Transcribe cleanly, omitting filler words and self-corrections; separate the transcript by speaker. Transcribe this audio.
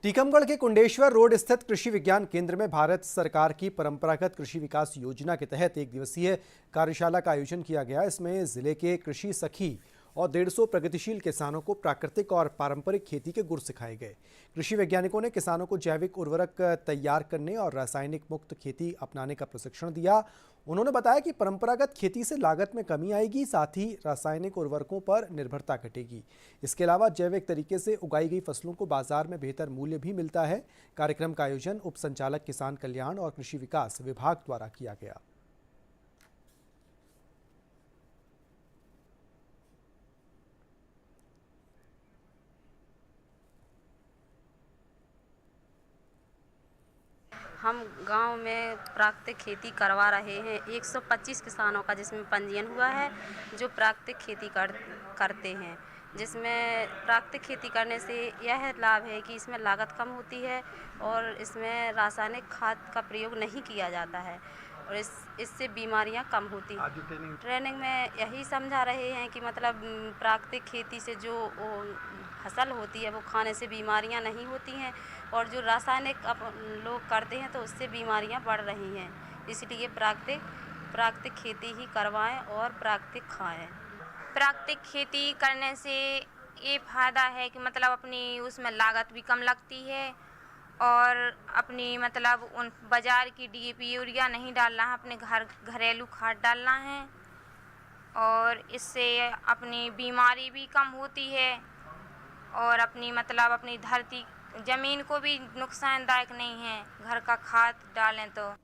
Speaker 1: टीकमगढ़ के कुंडेश्वर रोड स्थित कृषि विज्ञान केंद्र में भारत सरकार की परंपरागत कृषि विकास योजना के तहत एक दिवसीय कार्यशाला का आयोजन किया गया। इसमें जिले के कृषि सखी और 150 प्रगतिशील किसानों को प्राकृतिक और पारंपरिक खेती के गुर सिखाए गए। कृषि वैज्ञानिकों ने किसानों को जैविक उर्वरक तैयार करने और रासायनिक मुक्त खेती अपनाने का प्रशिक्षण दिया। उन्होंने बताया कि परंपरागत खेती से लागत में कमी आएगी, साथ ही रासायनिक उर्वरकों पर निर्भरता घटेगी। इसके अलावा जैविक तरीके से उगाई गई फसलों को बाजार में बेहतर मूल्य भी मिलता है। कार्यक्रम का आयोजन उप संचालक किसान कल्याण और कृषि विकास विभाग द्वारा किया गया।
Speaker 2: हम गांव में प्राकृतिक खेती करवा रहे हैं। 125 किसानों का जिसमें पंजीयन हुआ है, जो प्राकृतिक खेती करते हैं। जिसमें प्राकृतिक खेती करने से यह लाभ है कि इसमें लागत कम होती है और इसमें रासायनिक खाद का प्रयोग नहीं किया जाता है और इससे बीमारियां कम होती हैं। ट्रेनिंग में यही समझा रहे हैं कि मतलब प्राकृतिक खेती से जो फसल होती है वो खाने से बीमारियां नहीं होती हैं और जो रासायनिक लोग करते हैं तो उससे बीमारियां बढ़ रही हैं। इसलिए प्राकृतिक खेती ही करवाएं और प्राकृतिक खाएं।
Speaker 3: प्राकृतिक खेती करने से ये फ़ायदा है कि मतलब अपनी उसमें लागत भी कम लगती है और अपनी मतलब उन बाज़ार की डीएपी यूरिया नहीं डालना है, अपने घरेलू खाद डालना है और इससे अपनी बीमारी भी कम होती है और अपनी मतलब अपनी धरती ज़मीन को भी नुकसानदायक नहीं है घर का खाद डालें तो।